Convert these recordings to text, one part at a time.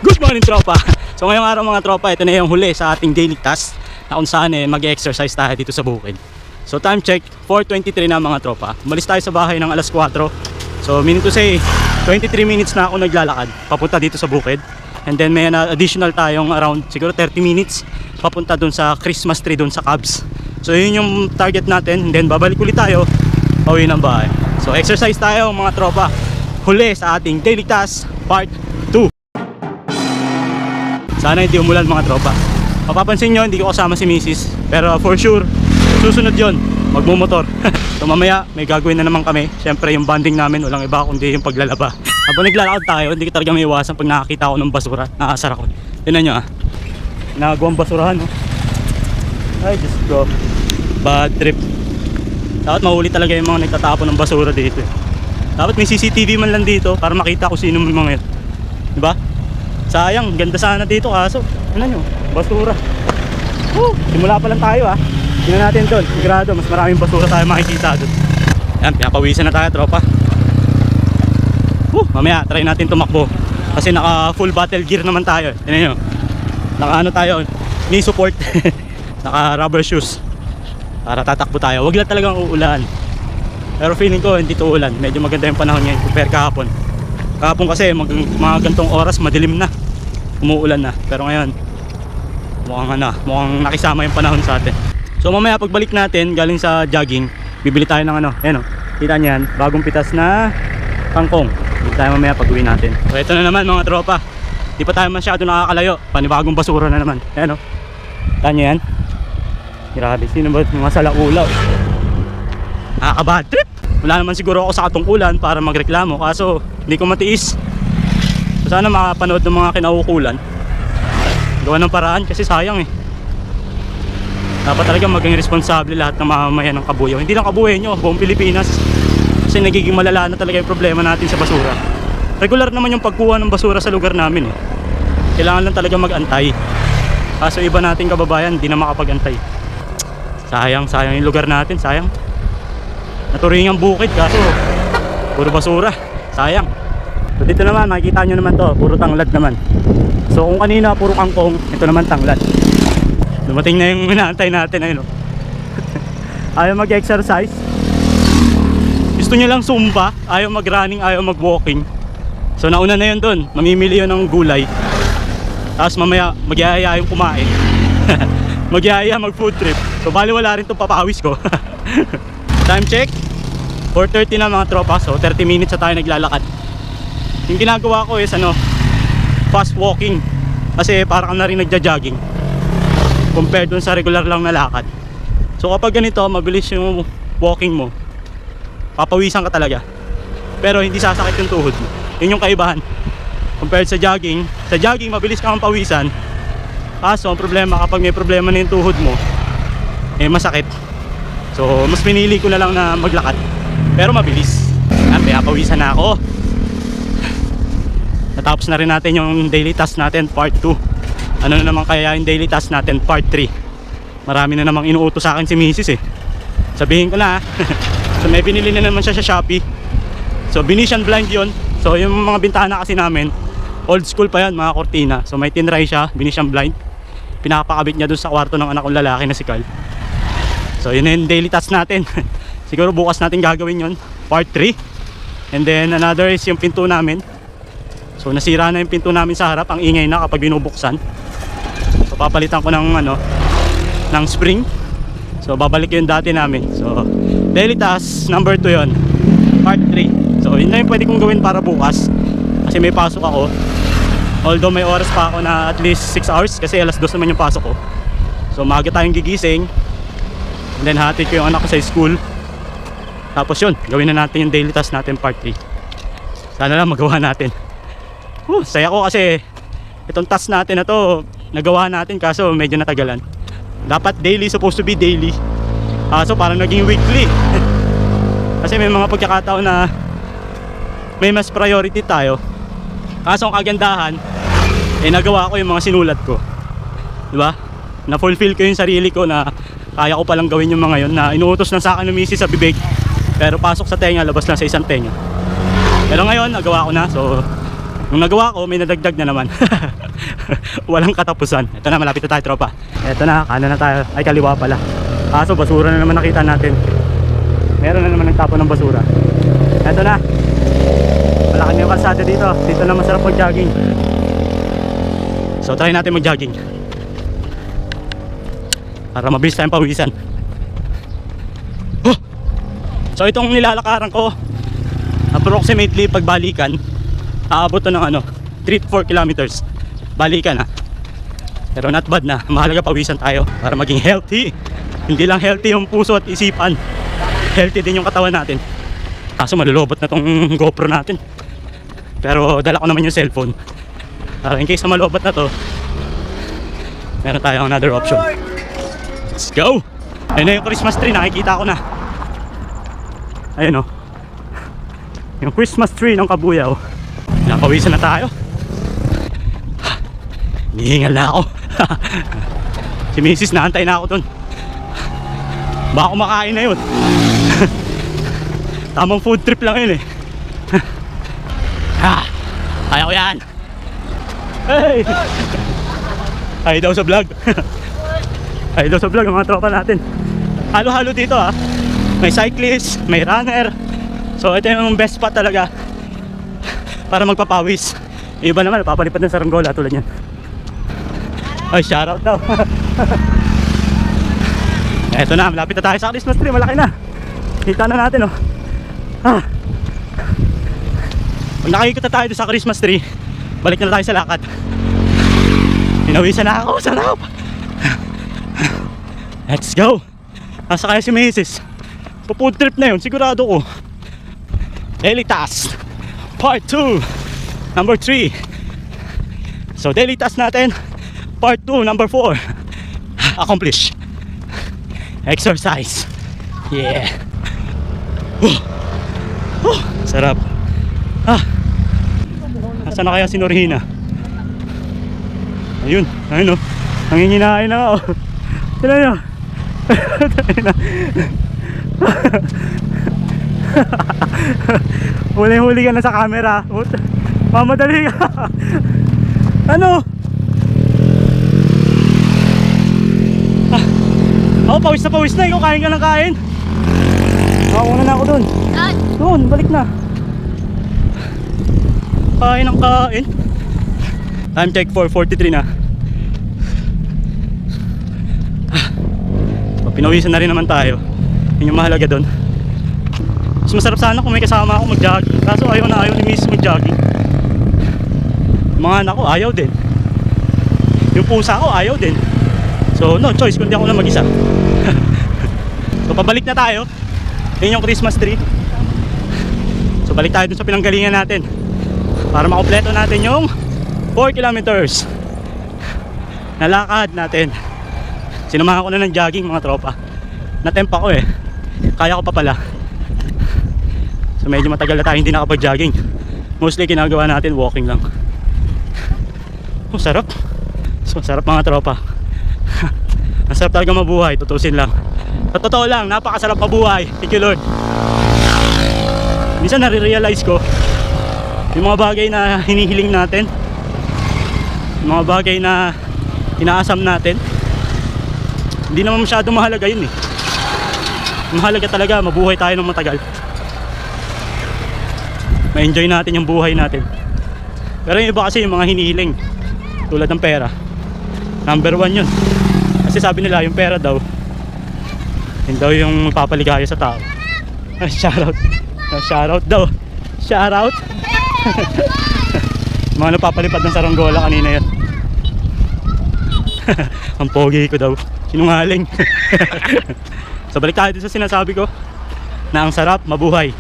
Good morning tropa! So ngayong araw mga tropa, ito na yung huli sa ating daily task na kung saan mag-exercise tayo dito sa bukid. So time check, 4:23 na mga tropa. Umalis tayo sa bahay ng alas 4. So meaning to say, 23 minutes na ako naglalakad papunta dito sa bukid. And then may additional tayong around siguro 30 minutes papunta dun sa Christmas tree dun sa Cubs. So yun yung target natin. And then babalik ulit tayo pauwi ng bahay. So exercise tayo mga tropa. Huli sa ating daily task part 2. Sana hindi umulan mga tropa. Mapapansin nyo, hindi ko kasama si Mrs. Pero for sure, susunod yon, magmumotor. So mamaya, may gagawin na naman kami. Siyempre yung bonding namin, walang iba kundi yung paglalaba. Habang naglalakad tayo, hindi ko talaga may iwasan pag nakakita ako ng basura. Nakasar ako. Tignan nyo nagawang basurahan Ay, just go. Bad trip. Dapat mahuli talaga yung mga nagtatapon ng basura dito. Dapat may CCTV man lang dito para makita kung sino may mga yun. Diba? Sayang, ganda sana dito kaso ano nyo, basura. Simula pa lang tayo tingnan natin doon, sigurado mas maraming basura tayo makikita doon. Ayan, pinapawisan na tayo tropa. Mamaya try natin tumakbo kasi naka full battle gear naman tayo. Tingnan nyo, naka ano tayo, knee support. Naka rubber shoes para tatakbo tayo. Wag lang talagang uulan, pero feeling ko hindi to ulan. Medyo maganda yung panahon ngayon compare kahapon. Kahapon kasi mga gantong oras madilim na, umuulan na. Pero ngayon mukhang nakisama yung panahon sa atin. So mamaya pagbalik natin galing sa jogging, bibili tayo ng kita niyan, bagong pitas na kangkong. Bibili tayo mamaya pag uwi natin. So ito na naman mga tropa, di pa tayo masyado nakakalayo, panibagong basura na naman. Kita nyo yan, grabe, sino ba mga salaulaw? Nakaka-bad trip. Wala naman siguro ako sa katungkulan para magreklamo, kaso hindi ko matiis. So sana makapanood ng mga kinaukulan, gawa ng paraan kasi sayang Dapat talaga maging responsable lahat ng mamamayan ng Kabuyaw. Hindi lang Kabuyaw nyo, buong Pilipinas. Kasi nagiging malala na talaga yung problema natin sa basura. Regular naman yung pagkuha ng basura sa lugar namin Kailangan lang talaga mag-antay. Kaso iba nating kababayan, hindi na makapag-antay. Sayang yung lugar natin, sayang. Naturingang bukid kaso puro basura, sayang. So dito naman makikita nyo naman to, puro tanglad naman. So kung kanina puro kangkong, ito naman tanglad. Dumating na yung inaantay natin ayaw mag-exercise, gusto nyo lang zumba, ayaw mag-running, ayaw mag-walking. So nauna na yun dun, mamimili yun ng gulay. Tapos mamaya magyayaya yung kumain. Magyayaya mag-food trip. So bali wala rin itong papawis ko. Time check, 4:30 na mga tropa. So 30 minutes na tayo naglalakad. Yung ginagawa ko is fast walking. Kasi parang na rin nagja-jogging compared dun sa regular lang na lakad. So kapag ganito, mabilis yung walking mo, papawisan ka talaga, pero hindi sasakit yung tuhod mo. Yun yung kaibahan compared sa jogging. Sa jogging mabilis ka pawisan, kaso ang problema kapag may problema na yung tuhod mo, masakit. So mas pinili ko na lang na maglakad, pero mabilis. Pawisan na ako. Natapos na rin natin yung daily task natin part 2. Ano na naman kaya yung daily task natin part 3? Marami na namang inuutos sa akin si Mrs. Sabihin ko na So may binili na naman siya sa Shopee. So Venetian blind yon. So yung mga bintana kasi namin old school pa yan, mga kortina. So may tinry siya, Venetian blind. Pinapakabit niya dun sa kwarto ng anak kong lalaki na si Carl. So yun yung daily task natin. Siguro bukas natin gagawin yon, part 3. And then another is yung pinto namin. So nasira na yung pinto namin sa harap, ang ingay na kapag binubuksan. So papalitan ko ng spring. So babalik yung dati namin. So daily task number 2 yon, part 3. So yun na yung pwede kong gawin para bukas, kasi may pasok ako. Although may oras pa ako na at least 6 hours, kasi alas 2 naman yung pasok ko. So maaga tayong gigising, and then hatid ko yung anak ko sa school. Tapos yun, gawin na natin yung daily task natin part 3. Sana lang magawa natin. Saya ko kasi itong task natin na to nagawa natin, kaso medyo natagalan. Dapat daily, supposed to be daily, so parang naging weekly. Kasi may mga pagkakataon na may mas priority tayo, kaso ang kagandahan nagawa ko yung mga sinulat ko, diba? Na-fulfill ko yung sarili ko na kaya ko palang gawin yung mga yun na inuutos na sa akin ng misis sa bibig, pero pasok sa tenga, labas lang sa isang tenga. Pero ngayon nagawa ko na, so Nung nagawa ko, may nadagdag na naman. Walang katapusan. Ito na, malapit na tayo tropa. Ito na, kanan na tayo. Ay, kaliwa pala. Kaso basura na naman nakita natin. Meron na naman nagtapon ng basura. Ito na. Malaki na yung kalsada dito. Dito na masarap mag-jogging. So try natin mag-jogging para mabilis tayong pawisan. So itong nilalakaran ko, approximately pagbalikan, aabot to ng 3 to 4 kilometers. Balikan pero not bad na. Mahalaga pawisan tayo para maging healthy. Hindi lang healthy yung puso at isipan, healthy din yung katawan natin. Kaso malulobot na tong GoPro natin, pero dala ko naman yung cellphone para in case na malobot na to, meron tayong another option. Let's go! Ayun na yung Christmas tree, nakikita ko na. Ayun yung Christmas tree ng Kabuyaw. Napawisan na tayo. Hihingal na ako. Si Mrs. naantay na ako dun. Baka kumakain na yun. Tamang food trip lang yun Kaya ko yan. Hey! Ay daw sa vlog. Ay daw sa vlog ang mga tropa natin. Halo-halo dito May cyclist, may runner. So ito yung best spot talaga para magpapawis. Iba naman papalipad ng saranggola tulad yan. Ay, shoutout daw. Eto na, malapit na tayo sa Christmas tree. Malaki na. Kita na natin Pag nakikita tayo sa Christmas tree, balik na tayo sa lakad. Pinawisan na ako, sarap. Let's go. Nasa kaya si Mrs. Food trip na yun, sigurado ko. Daily task Part 2 Number 3. So daily task natin Part 2, number 4. Accomplish. Exercise. Yeah. Sarap. Nasaan na kaya si Norhina? Ayun, nanginginain na ako. Tignan nyo. Huli-huli ka na sa camera. Mamadali ka. Ako pawis na. Ikaw kain ka ng kain. Nakauna na ako dun. Doon, balik na. Kain ng kain. Time check 4:43 na. Pinawisan na rin naman tayo. Yun yung mahalaga doon. Mas masarap sana kung may kasama ako mag-jogging. Kaso ayaw ni Miss mag-jogging. Mga anak ko ayaw din. Yung pusa ko ayaw din. So no choice kundi ako lang mag-isa. So pabalik na tayo. Yun yung Christmas tree. So balik tayo dun sa pinanggalingan natin para makompleto natin yung 4 kilometers na lakad natin. Sinamahan ko na ng jogging mga tropa. Natempa ko kaya ko pa pala. So medyo matagal na tayo hindi nakapag-jogging. Mostly ginagawa natin walking lang. Sarap. So sarap mga tropa. Ang sarap talaga mabuhay, tutusin lang. Sa totoo lang, napakasarap mabuhay. Thank you Lord. Minsan nare-realize ko yung mga bagay na hinihiling natin, yung mga bagay na inaasam natin, hindi naman masyadong mahalaga yun Mahalaga talaga mabuhay tayo ng matagal. Ma-enjoy natin yung buhay natin. Pero yung iba kasi yung mga hinihiling tulad ng pera, number 1 yun. Kasi sabi nila yung pera daw yun daw yung magpapaligaya sa tao. Shoutout daw. Shoutout. Mga napapalipad ng saranggola kanina yan. Ang pogi ko daw. Sinungaling. So balik tayo sa sinasabi ko na ang sarap mabuhay.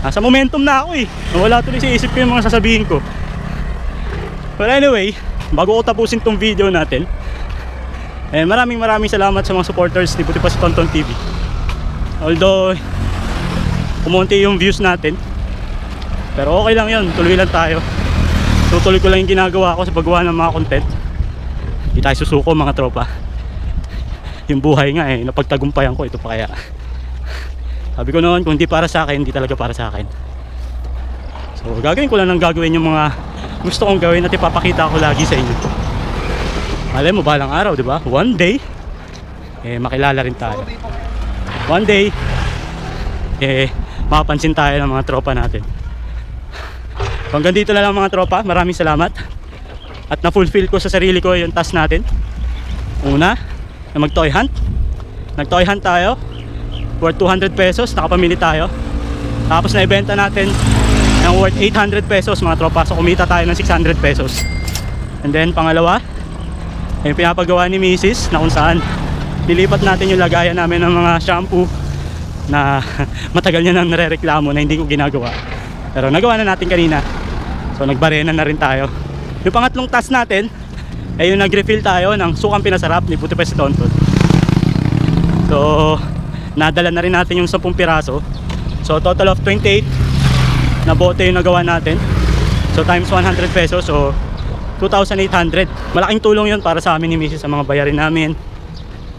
Nasa momentum na ako nawala tuloy sa isip ko yung mga sasabihin ko. But anyway, bago ko tapusin tong video natin, maraming salamat sa mga supporters ni Puti Pa sa Tonton TV. Although kumonti yung views natin, pero okay lang yun, tuloy lang tayo. Tutuloy ko lang yung ginagawa ko sa paggawa ng mga content. Hindi tayo susuko mga tropa. Yung buhay nga napagtagumpayan ko, ito pa kaya. Sabi ko noon, kung hindi para sa akin, hindi talaga para sa akin. So gagawin ko lang ng gagawin yung mga gusto kong gawin at ipapakita ko lagi sa inyo. Malay mo, balang araw, di ba? One day, makilala rin tayo. One day, mapapansin tayo ng mga tropa natin. So hanggang dito na lang mga tropa. Maraming salamat. At na-fulfill ko sa sarili ko yung task natin. Una, na mag-toy hunt. Nag-toy hunt tayo. Worth 200 pesos. Nakapamili tayo. Tapos na-ibenta natin ng worth 800 pesos mga tropa. So kumita tayo ng 600 pesos. And then pangalawa, yung pinapagawa ni Mrs. na kung saan nilipat natin yung lagayan namin ng mga shampoo na matagal niya nang narereklamo na hindi ko ginagawa. Pero nagawa na natin kanina. So nagbarena na rin tayo. Yung pangatlong task natin ay yung nag-refill tayo ng sukang pinasarap ni Buti pa si Tonton. So nadala na rin natin yung 10 piraso. So total of 28 na bote yung nagawa natin. So times 100 pesos, so 2,800. Malaking tulong yun para sa amin ni Mrs. sa mga bayarin namin,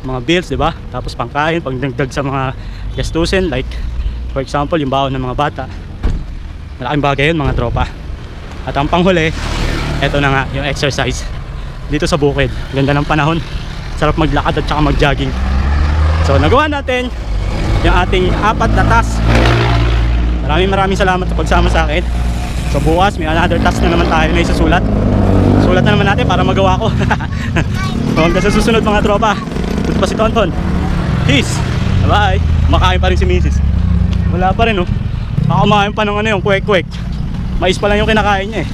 mga bills, di ba? Tapos pangkain, pagdagdag sa mga gastusin, like for example yung baon ng mga bata. Malaking bagay yun mga tropa. At ang panghuli, eto na nga yung exercise dito sa bukid. Ganda ng panahon, sarap maglakad at saka mag-jogging. So nagawa natin yung ating 4 na task. Maraming salamat sa pagsama sa akin. So bukas may another task na naman tayo na isusulat. Sulat na naman natin para magawa ko. So hanggang sa susunod mga tropa. Ito pa si Tonton. Peace. Bye. Makain pa rin si Mrs. Wala pa rin oh. Kumain pa ng ano yung kwek-kwek. Mais pa lang yung kinakain niya eh.